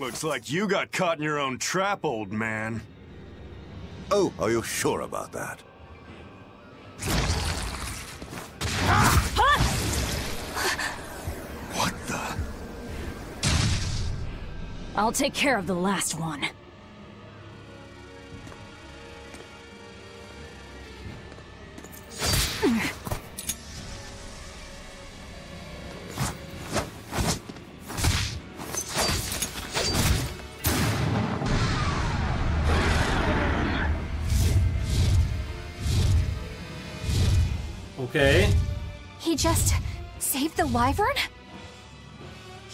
Looks like you got caught in your own trap, old man. Oh, are you sure about that? What the? I'll take care of the last one. Okay. He just saved the wyvern?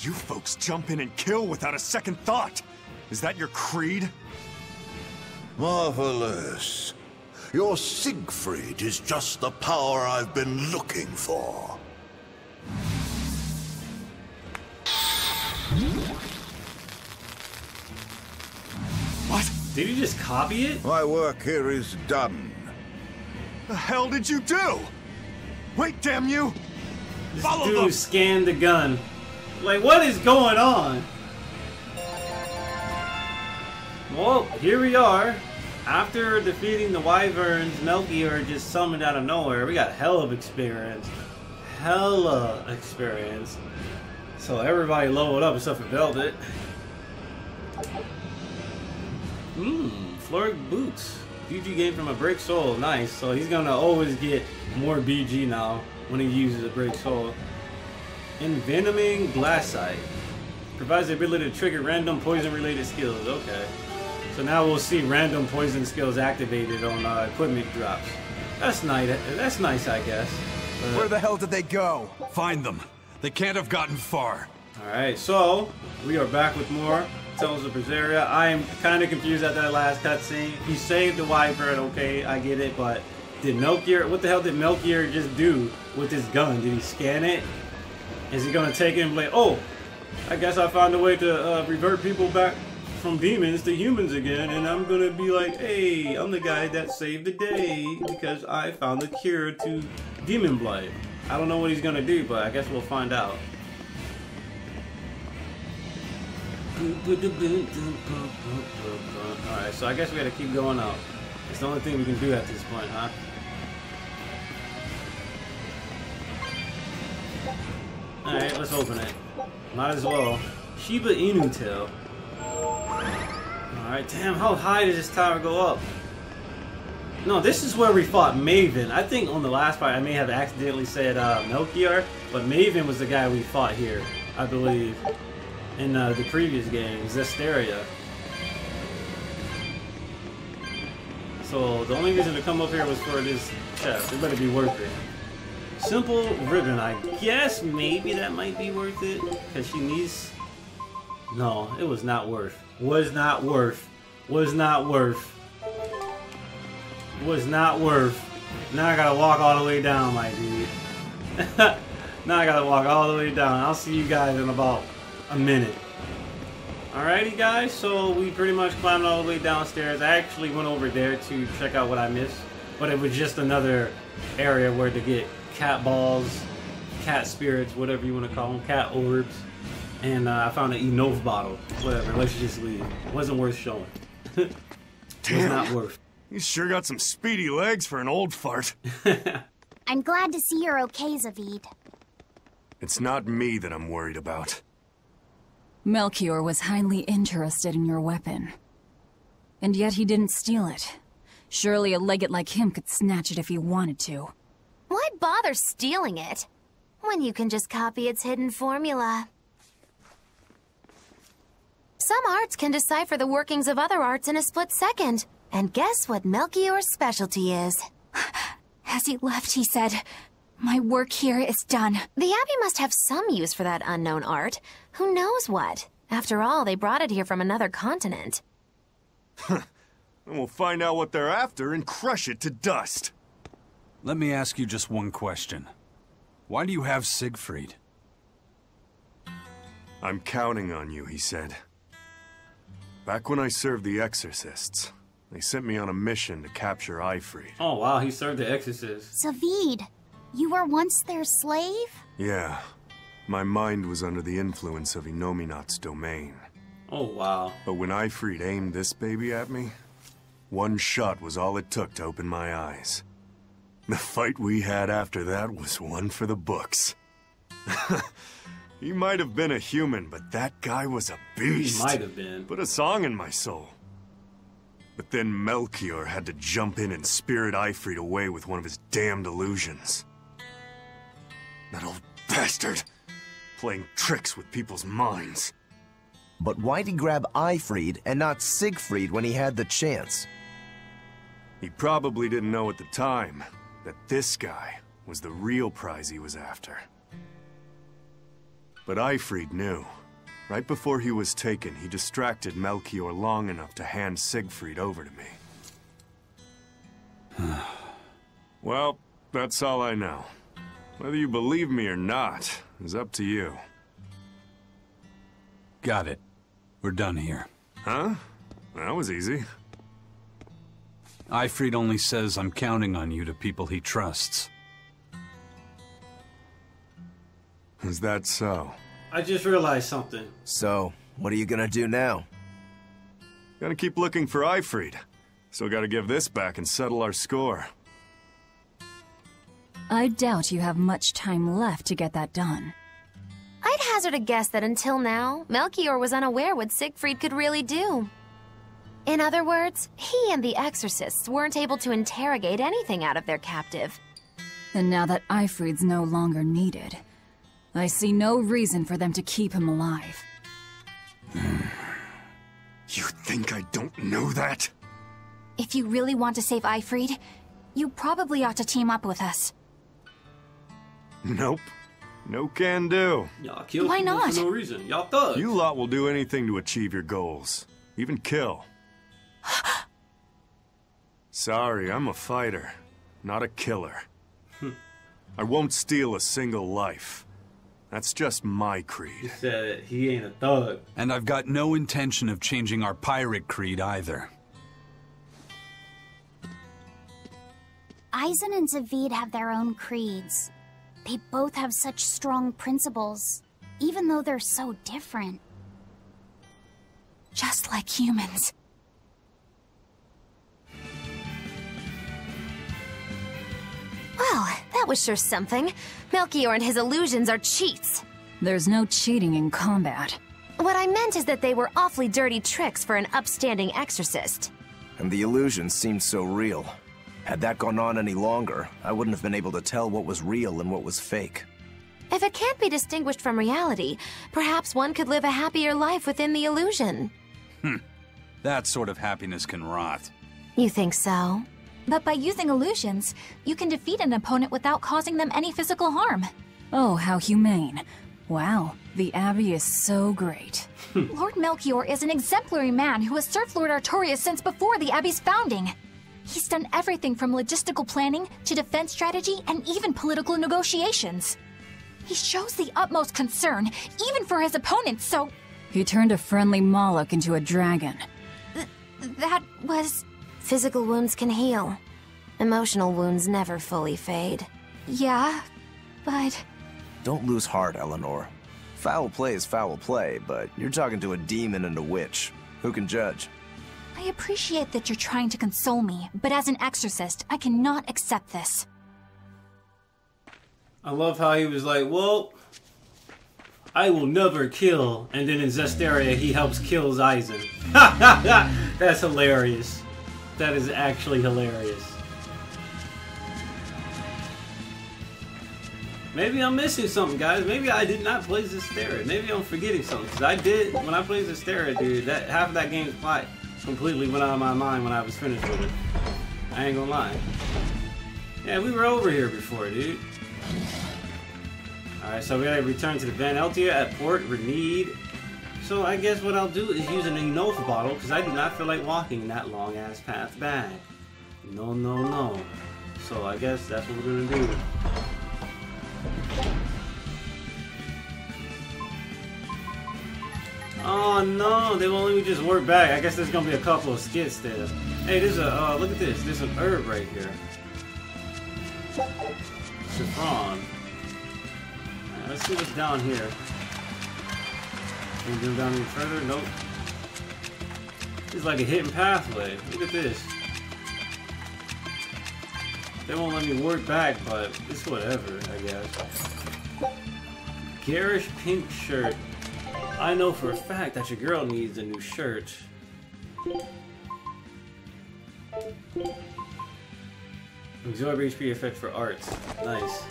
You folks jump in and kill without a second thought. Is that your creed? Marvelous. Your Siegfried is just the power I've been looking for. What? Did he just copy it? My work here is done. The hell did you do? Wait, damn you! This Follow dude them! scanned the gun. Like, what is going on? Well, here we are. After defeating the wyverns, Melchior just summoned out of nowhere. We got hell of experience. Hella experience. So everybody leveled up except for Velvet. Floric Boots. BG gained from a Break Soul. Nice. So he's gonna always get more BG now when he uses a Break Soul. Envenoming Glassite. Provides the ability to trigger random poison related skills. Okay. So now we'll see random poison skills activated on equipment drops. That's nice. That's nice, I guess. Where the hell did they go? Find them. They can't have gotten far. Alright, so we are back with more Tales of Berseria. I am kind of confused at that last cutscene. He saved the wyvern, okay, I get it, but did Melchior, what the hell did Melchior just do with his gun? Did he scan it? Is he gonna take it and be like, oh, I guess I found a way to revert people back from demons to humans again, and I'm gonna be like, hey, I'm the guy that saved the day because I found the cure to demon blight. I don't know what he's gonna do, but I guess we'll find out. Alright, so I guess we gotta keep going out. It's the only thing we can do at this point, huh? Alright, let's open it. Might as well. Shiba Inu tail. Alright, damn, how high does this tower go up? No, this is where we fought Maven. I think on the last part I may have accidentally said Melchior, but Maven was the guy we fought here, I believe. In the previous game, Zesteria. So the only reason to come up here was for this chest. It better be worth it. Simple ribbon, I guess maybe that might be worth it. Because she needs... No, it was not worth. Was not worth. Was not worth. Was not worth. Now I gotta walk all the way down, my dude. Now I gotta walk all the way down. I'll see you guys in about a minute. Alrighty guys, so we pretty much climbed all the way downstairs. I actually went over there to check out what I missed, but it was just another area where to get cat balls, cat spirits, whatever you want to call them, cat orbs, and I found an Enove bottle. Whatever, let's just leave. It wasn't worth showing. It was not worth. You sure got some speedy legs for an old fart. I'm glad to see you're okay, Zavid. It's not me that I'm worried about. Melchior was highly interested in your weapon. And yet he didn't steal it. Surely a legate like him could snatch it if he wanted to. Why bother stealing it, when you can just copy its hidden formula? Some arts can decipher the workings of other arts in a split second. And guess what Melchior's specialty is? As he left, he said, "My work here is done." The Abbey must have some use for that unknown art. Who knows what? After all, they brought it here from another continent. And we'll find out what they're after and crush it to dust. Let me ask you just one question. Why do you have Siegfried? I'm counting on you, he said. Back when I served the exorcists, they sent me on a mission to capture Siegfried. Oh wow, he served the exorcist. Zavid, you were once their slave? Yeah. My mind was under the influence of Inominat's domain. Oh, wow. But when Siegfried aimed this baby at me, one shot was all it took to open my eyes. The fight we had after that was one for the books. He might have been a human, but that guy was a beast. He might have been. Put a song in my soul. But then Melchior had to jump in and spirit Siegfried away with one of his damned illusions. That old bastard, playing tricks with people's minds. But why'd he grab Siegfried and not Siegfried when he had the chance? He probably didn't know at the time that this guy was the real prize he was after. But Siegfried knew. Right before he was taken, he distracted Melchior long enough to hand Siegfried over to me. Well, that's all I know. Whether you believe me or not is up to you. Got it. We're done here. Huh? That was easy. Siegfried only says I'm counting on you to people he trusts. Is that so? I just realized something. So, what are you gonna do now? Gotta keep looking for Siegfried. Still gotta give this back and settle our score. I doubt you have much time left to get that done. I'd hazard a guess that until now, Melchior was unaware what Siegfried could really do. In other words, he and the exorcists weren't able to interrogate anything out of their captive. And now that Siegfried's no longer needed, I see no reason for them to keep him alive. You think I don't know that? If you really want to save Siegfried, you probably ought to team up with us. Nope. No can do. Y'all kill Why people not? for no reason. Y'all thugs. You lot will do anything to achieve your goals. Even kill. Sorry, I'm a fighter, not a killer. I won't steal a single life. That's just my He creed. said he ain't a thug. And I've got no intention of changing our pirate creed either. Eizen and Siegfried have their own creeds. They both have such strong principles, even though they're so different. Just like humans. Well, that was sure something. Melchior and his illusions are cheats. There's no cheating in combat. What I meant is that they were awfully dirty tricks for an upstanding exorcist. And the illusions seemed so real. Had that gone on any longer, I wouldn't have been able to tell what was real and what was fake. If it can't be distinguished from reality, perhaps one could live a happier life within the illusion. That sort of happiness can rot. You think so? But by using illusions, you can defeat an opponent without causing them any physical harm. Oh, how humane. Wow, the Abbey is so great. Lord Melchior is an exemplary man who has served Lord Artorias since before the Abbey's founding. He's done everything from logistical planning to defense strategy and even political negotiations. He shows the utmost concern, even for his opponents, so... He turned a friendly Moloch into a dragon. That was... Physical wounds can heal. Emotional wounds never fully fade. Yeah, but... Don't lose heart, Eleanor. Foul play is foul play, but you're talking to a demon and a witch. Who can judge? I appreciate that you're trying to console me, but as an exorcist, I cannot accept this. I love how he was like, well, I will never kill. And then in Zesteria, he helps kill Eizen. That's hilarious. That is actually hilarious. Maybe I'm missing something, guys. Maybe I did not play Zesteria. Maybe I'm forgetting something. Because I did, when I played Zesteria, dude, that half of that game's plot completely went out of my mind when I was finished with it. I ain't gonna lie. Yeah, we were over here before, dude. Alright, so we gotta return to the Van Eltia at Port Renede. So I guess what I'll do is use an Enough bottle, because I do not feel like walking that long-ass path back. No, no, no. So I guess that's what we're gonna do. Oh no, they won't let me just work back. I guess there's gonna be a couple of skits there. Hey, there's a, look at this. There's an herb right here. Saffron. Let's see what's down here. Can we go down any further? Nope. It's like a hidden pathway. Look at this. They won't let me work back, but it's whatever, I guess. Garish pink shirt. I know for a fact that your girl needs a new shirt. Absorb HP effect for arts. Nice.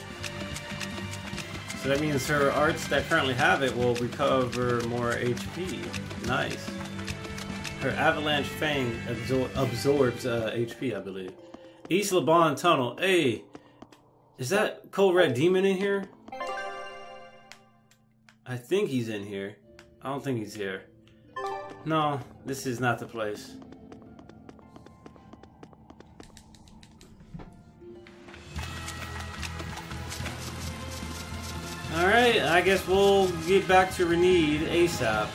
So that means her arts that currently have it will recover more HP. Nice. Her avalanche fang absorbs HP, I believe. East Laban Tunnel. Hey, is that Cold Red Demon in here? I think he's in here. I don't think he's here. No, this is not the place. Alright, I guess we'll get back to Renede ASAP.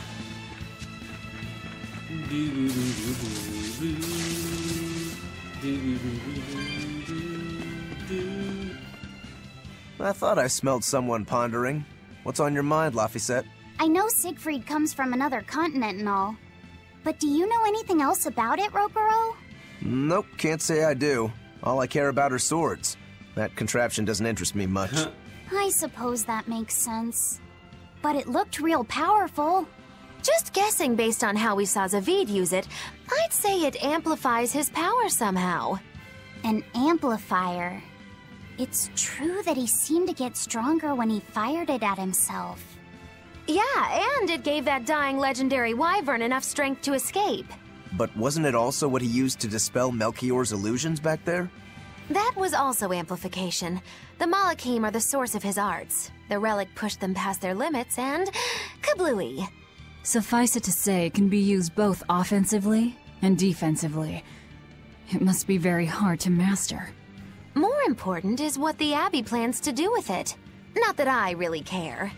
I thought I smelled someone pondering. What's on your mind, Laphicet? I know Siegfried comes from another continent and all, but do you know anything else about it, Rokuro? Nope, can't say I do. All I care about are swords. That contraption doesn't interest me much. I suppose that makes sense. But it looked real powerful. Just guessing based on how we saw Zavid use it, I'd say it amplifies his power somehow. An amplifier. It's true that he seemed to get stronger when he fired it at himself. Yeah, and it gave that dying legendary wyvern enough strength to escape. But wasn't it also what he used to dispel Melchior's illusions back there? That was also amplification. The Malachim are the source of his arts. The relic pushed them past their limits and... kablooey. Suffice it to say, it can be used both offensively and defensively. It must be very hard to master. More important is what the Abbey plans to do with it. Not that I really care.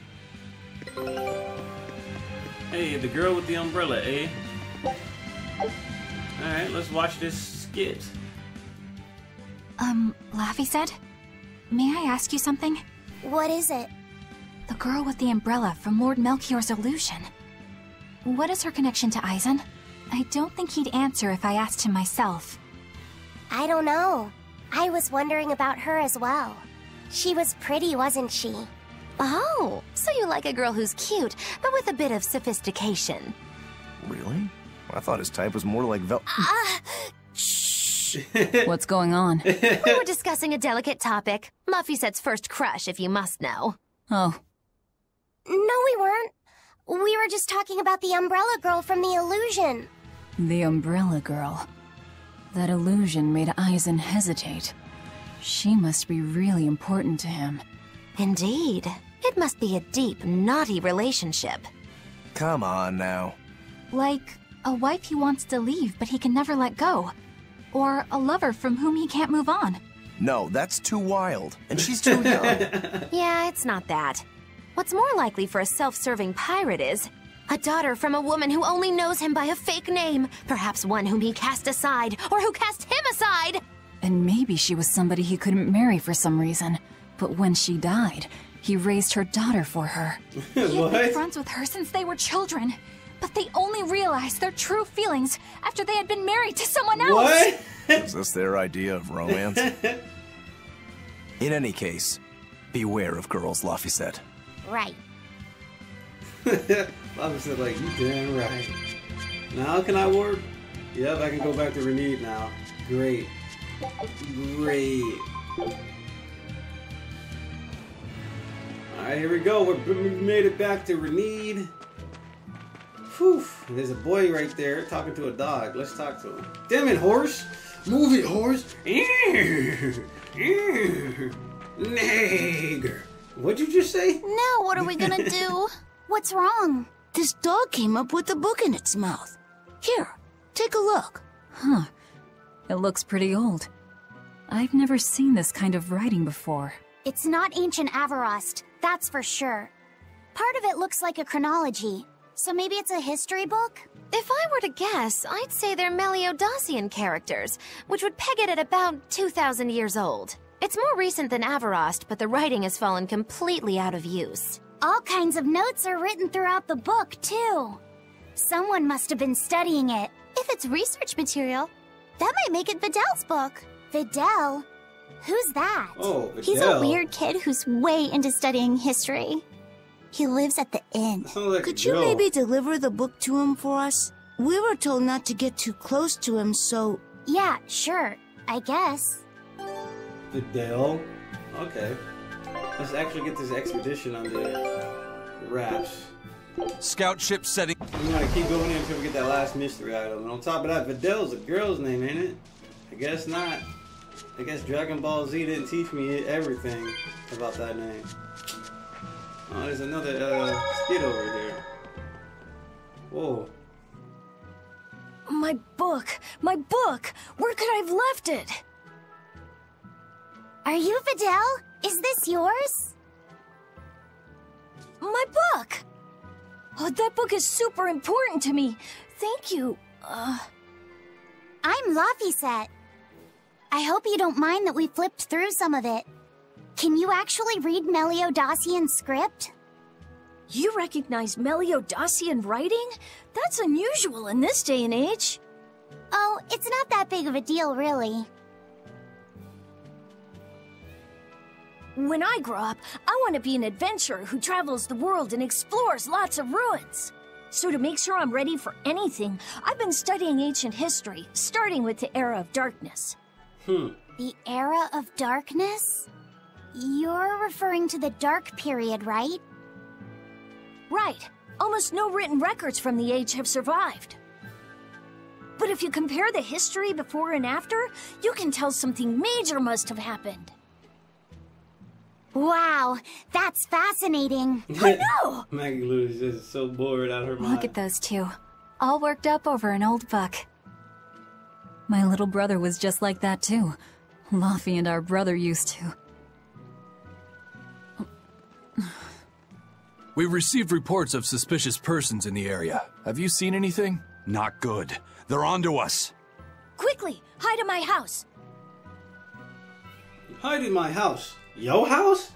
Hey, the girl with the umbrella, eh? Alright, let's watch this skit. Laphicet? May I ask you something? What is it? The girl with the umbrella from Lord Melchior's illusion. What is her connection to Eizen? I don't think he'd answer if I asked him myself. I don't know. I was wondering about her as well. She was pretty, wasn't she? Oh, so you like a girl who's cute, but with a bit of sophistication. Really? I thought his type was more like Shh. What's going on? We were discussing a delicate topic. Laphicet's first crush, if you must know. Oh. No, we weren't. We were just talking about the umbrella girl from the illusion. The umbrella girl. That illusion made Eizen hesitate. She must be really important to him. Indeed. It must be a deep, naughty relationship. Come on now. Like, a wife he wants to leave but he can never let go. Or a lover from whom he can't move on. No, that's too wild. And she's too young. Yeah, it's not that. What's more likely for a self-serving pirate is a daughter from a woman who only knows him by a fake name, perhaps one whom he cast aside, or who cast him aside! And maybe she was somebody he couldn't marry for some reason. But when she died, he raised her daughter for her. He had been friends with her since they were children, but they only realized their true feelings after they had been married to someone else! What? Is this their idea of romance? In any case, beware of girls, Laphicet. Right. Laphicet like, you damn right. Now can I warp? Yep, I can go back to Renede now. Great. Great. Alright, here we go. We made it back to Renede. Whew. There's a boy right there talking to a dog. Let's talk to him. Damn it, horse! Move it, horse! Nagger! What'd you just say? Now what are we gonna do? What's wrong? This dog came up with a book in its mouth. Here, take a look. Huh. It looks pretty old. I've never seen this kind of writing before. It's not ancient Avarost, that's for sure. Part of it looks like a chronology, so maybe it's a history book? If I were to guess, I'd say they're Meliodacian characters, which would peg it at about 2,000 years old. It's more recent than Avarost, but the writing has fallen completely out of use. All kinds of notes are written throughout the book, too. Someone must have been studying it. If it's research material, that might make it Videl's book. Videl? Who's that? Oh, Videl. He's a weird kid who's way into studying history. He lives at the inn. Like Could you maybe deliver the book to him for us? We were told not to get too close to him, so... Yeah, sure. I guess. Videl? Okay. Let's actually get this expedition under wraps. Scout ship setting. We want to keep going here until we get that last mystery item. And on top of that, Videl's a girl's name, ain't it? I guess not. I guess Dragon Ball Z didn't teach me everything about that name. Oh, there's another skid over here. Whoa. My book! My book! Where could I have left it? Are you Videl? Is this yours? My book! Oh, that book is super important to me. Thank you. I'm Laphicet. I hope you don't mind that we flipped through some of it. Can you actually read Meliodacian script? You recognize Meliodacian writing? That's unusual in this day and age. Oh, it's not that big of a deal, really. When I grow up, I want to be an adventurer who travels the world and explores lots of ruins. So to make sure I'm ready for anything, I've been studying ancient history, starting with the Era of Darkness. The Era of Darkness? You're referring to the Dark Period, right? Right. Almost no written records from the age have survived. But if you compare the history before and after, you can tell something major must have happened. Wow, that's fascinating. I know! Maggie Lou is just so bored out of her mind. Look at those two, all worked up over an old book. My little brother was just like that too. Laffy and our brother used to. We received reports of suspicious persons in the area. Have you seen anything? Not good. They're onto us. Quickly, hide in my house. Hide in my house. Yo house?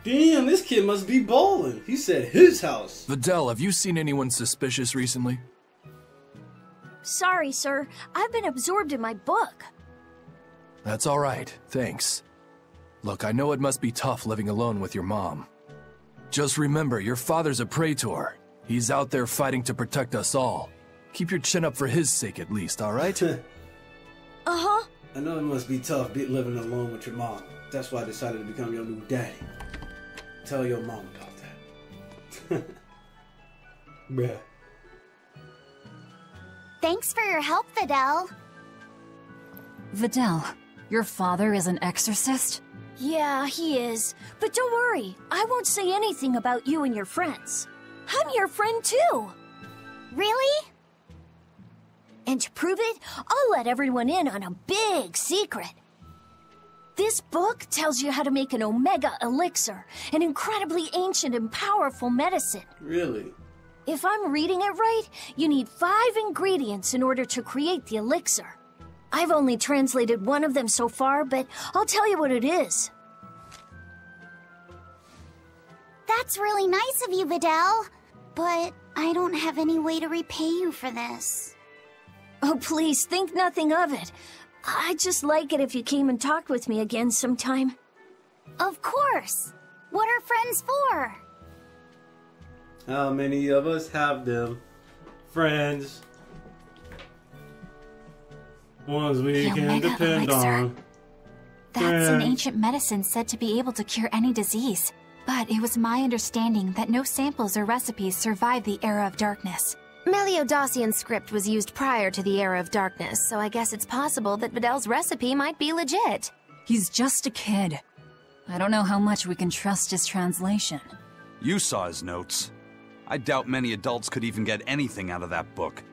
Damn, this kid must be ballin'. He said his house. Videl, have you seen anyone suspicious recently? Sorry, sir. I've been absorbed in my book. That's all right, thanks. Look, I know it must be tough living alone with your mom. Just remember, your father's a praetor. He's out there fighting to protect us all. Keep your chin up for his sake at least, all right? Uh-huh. I know it must be tough living alone with your mom. That's why I decided to become your new daddy. Tell your mom about that. Bruh. Thanks for your help, Videl. Videl, your father is an exorcist? Yeah, he is. But don't worry, I won't say anything about you and your friends. I'm your friend too. Really? And to prove it, I'll let everyone in on a big secret. This book tells you how to make an Omega elixir, an incredibly ancient and powerful medicine. Really? If I'm reading it right, you need 5 ingredients in order to create the elixir. I've only translated one of them so far, but I'll tell you what it is. That's really nice of you, Videl. But I don't have any way to repay you for this. Oh, please, think nothing of it. I'd just like it if you came and talked with me again sometime. Of course. What are friends for? How many of us have them? Friends. Ones we The can Omega depend elixir. on. That's an Friends. ancient medicine said to be able to cure any disease. But it was my understanding that no samples or recipes survived the Era of Darkness. Meliodacian script was used prior to the Era of Darkness, so I guess it's possible that Videl's recipe might be legit. He's just a kid. I don't know how much we can trust his translation. You saw his notes. I doubt many adults could even get anything out of that book.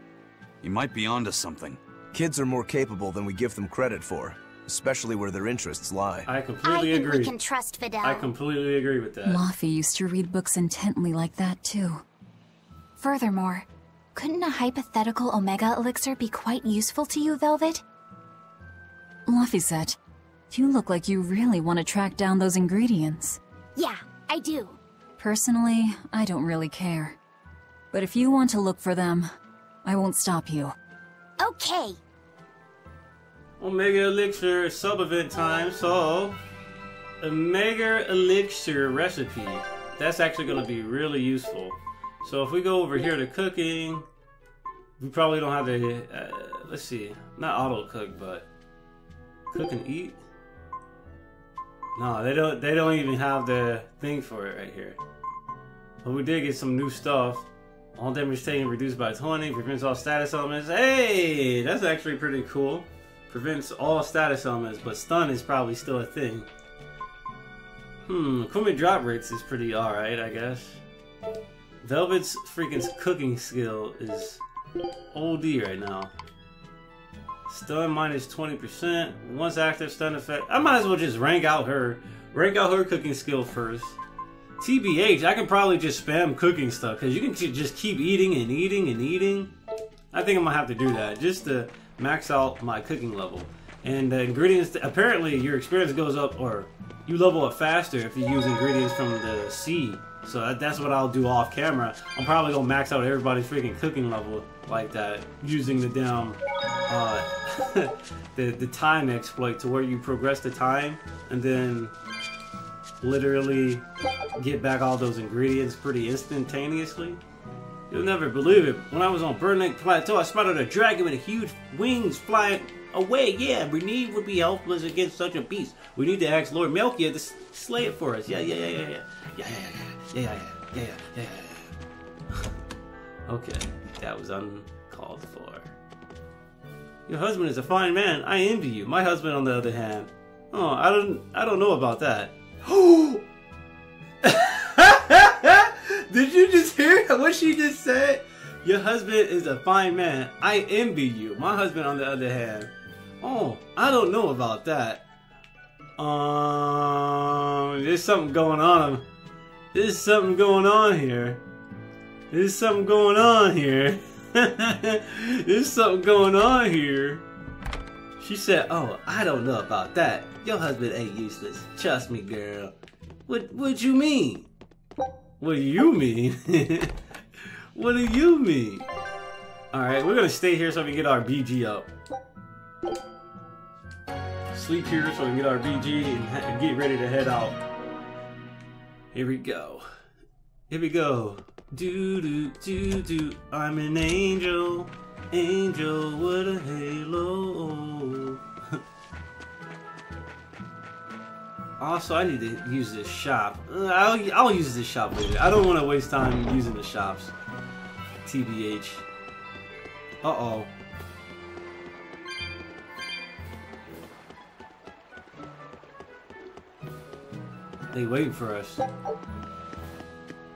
He might be onto something. Kids are more capable than we give them credit for, especially where their interests lie. I I completely think agree. we can trust Videl. I completely agree with that. Laffy used to read books intently like that, too. Furthermore, couldn't a hypothetical Omega elixir be quite useful to you, Velvet? Laphicet, you look like you really want to track down those ingredients. Yeah, I do. Personally, I don't really care. But if you want to look for them, I won't stop you. Okay. Omega Elixir sub-event time, so... Omega Elixir recipe. That's actually going to be really useful. So if we go over here to cooking, we probably don't have to... let's see. Not auto-cook, but... Cook and eat? No, they don't even have the thing for it right here. But we did get some new stuff. All damage taken reduced by 20. Prevents all status elements. Hey! That's actually pretty cool. Prevents all status elements, but stun is probably still a thing. Equipment drop rates is pretty alright, I guess. Velvet's freaking cooking skill is OD right now. Stun minus 20%. Once active stun effect. I might as well just rank out her cooking skill first. TBH, I can probably just spam cooking stuff because you can just keep eating and eating and eating. I think I'm gonna have to do that just to max out my cooking level. And the ingredients, apparently your experience goes up, or you level up faster if you use ingredients from the sea. So that's what I'll do off camera. I'm probably gonna max out everybody's freaking cooking level like that using the damn the time exploit, to where you progress the time and then literally get back all those ingredients pretty instantaneously. You'll never believe it. When I was on Burning Plateau, I spotted a dragon with huge wings flying away. Yeah, Renee would be helpless against such a beast. We need to ask Lord Melchior to slay it for us. Yeah. Okay, that was uncalled for. Your husband is a fine man. I envy you. My husband, on the other hand, oh, I don't know about that. Did you just hear what she just said? Your husband is a fine man. I envy you. My husband, on the other hand, oh, I don't know about that. There's something going on. There's something going on here. There's something going on here. There's something going on here. She said, oh, I don't know about that. Your husband ain't useless. Trust me, girl. What you mean? What do you mean? What do you mean? Alright, we're gonna stay here so we can get our BG up. Sleep here so we can get our BG and get ready to head out. Here we go. Here we go. Do. I'm an angel. Angel with a halo. Also, I need to use this shop. I'll use this shop later. I don't want to waste time using the shops. TBH. Uh-oh. They waiting for us.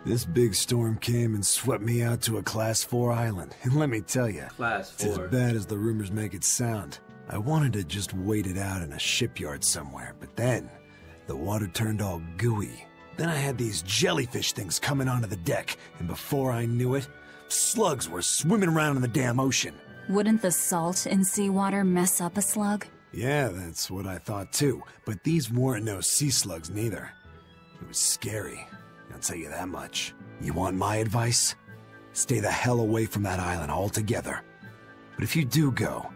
This big storm came and swept me out to a Class 4 island. And let me tell you, Class 4. It's as bad as the rumors make it sound. I wanted to just wait it out in a shipyard somewhere, but then the water turned all gooey. Then I had these jellyfish things coming onto the deck, and before I knew it, slugs were swimming around in the damn ocean. Wouldn't the salt in seawater mess up a slug? Yeah, that's what I thought too, but these weren't no sea slugs neither. It was scary, I'll tell you that much. You want my advice? Stay the hell away from that island altogether. But if you do go,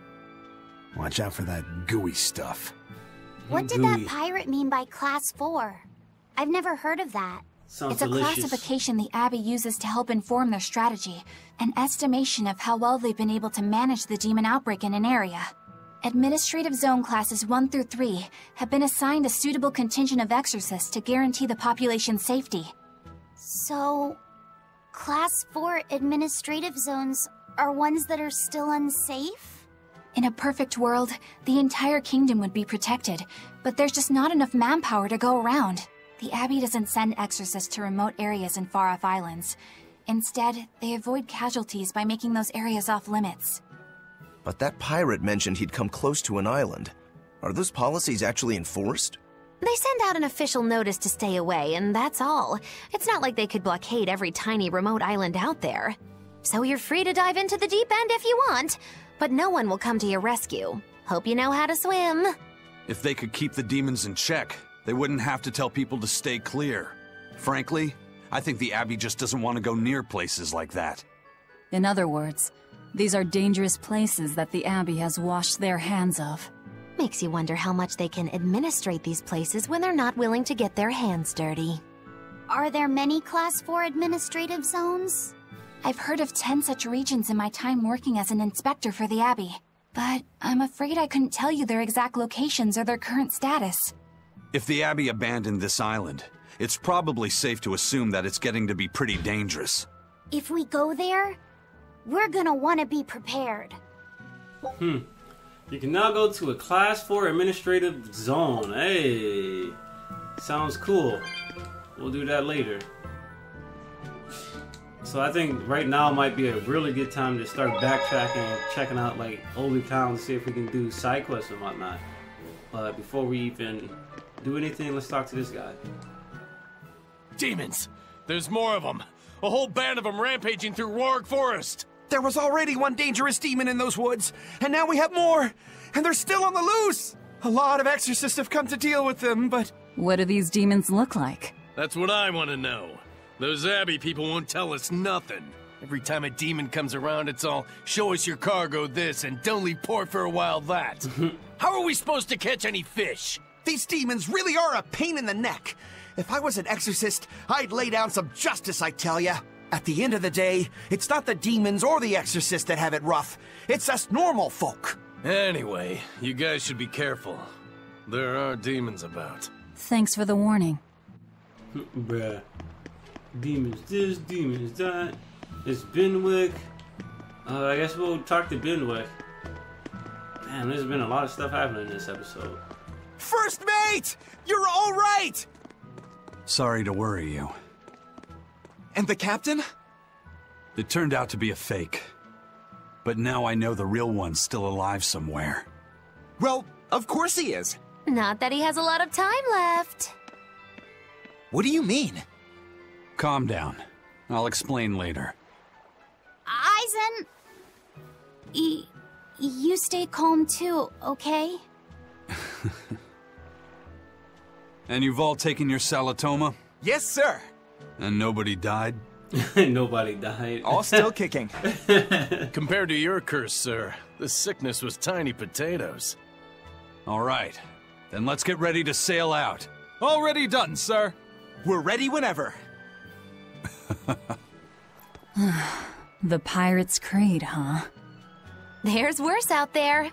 watch out for that gooey stuff. What did that pirate mean by Class 4? I've never heard of that. It's a classification the Abbey uses to help inform their strategy, an estimation of how well they've been able to manage the demon outbreak in an area. Administrative Zone Classes 1 through 3 have been assigned a suitable contingent of exorcists to guarantee the population's safety. So, Class 4 administrative zones are ones that are still unsafe? In a perfect world, the entire kingdom would be protected, but there's just not enough manpower to go around. The Abbey doesn't send exorcists to remote areas and far-off islands. Instead, they avoid casualties by making those areas off-limits. But that pirate mentioned he'd come close to an island. Are those policies actually enforced? They send out an official notice to stay away, and that's all. It's not like they could blockade every tiny remote island out there. So you're free to dive into the deep end if you want, but no one will come to your rescue. Hope you know how to swim. If they could keep the demons in check, they wouldn't have to tell people to stay clear. Frankly, I think the Abbey just doesn't want to go near places like that. In other words, These are dangerous places that the Abbey has washed their hands of. Makes you wonder how much they can administrate these places when they're not willing to get their hands dirty. Are there many Class 4 administrative zones? I've heard of 10 such regions in my time working as an inspector for the Abbey, but I'm afraid I couldn't tell you their exact locations or their current status. If the Abbey abandoned this island, it's probably safe to assume that it's getting to be pretty dangerous. If we go there, we're gonna want to be prepared. You can now go to a Class 4 administrative zone. Hey, sounds cool. We'll do that later. So I think right now might be a really good time to start backtracking and checking out like older towns, see if we can do side quests and whatnot. But before we even do anything, let's talk to this guy. Demons! There's more of them! A whole band of them rampaging through Roarg Forest! There was already one dangerous demon in those woods, and now we have more! And they're still on the loose! A lot of exorcists have come to deal with them, but... What do these demons look like? That's what I want to know. Those Abbey people won't tell us nothing. Every time a demon comes around, it's all, show us your cargo this, and don't leave port for a while that. How are we supposed to catch any fish? These demons really are a pain in the neck. If I was an exorcist, I'd lay down some justice, I tell ya. At the end of the day, it's not the demons or the exorcists that have it rough. It's us normal folk. Anyway, you guys should be careful. There are demons about. Thanks for the warning. Bruh. Demons this, demons that. It's Benwick. I guess we'll talk to Benwick. Man, there's been a lot of stuff happening in this episode. First mate! You're all right! Sorry to worry you. And the captain? It turned out to be a fake. But now I know the real one's still alive somewhere. Well, of course he is. Not that he has a lot of time left. What do you mean? Calm down. I'll explain later. Eizen! You stay calm too, okay? And you've all taken your Salatoma? Yes, sir. And nobody died? Nobody died. All still kicking. Compared to your curse, sir, this sickness was tiny potatoes. All right. Then let's get ready to sail out. Already done, sir. We're ready whenever. The Pirate's Creed, huh? There's worse out there.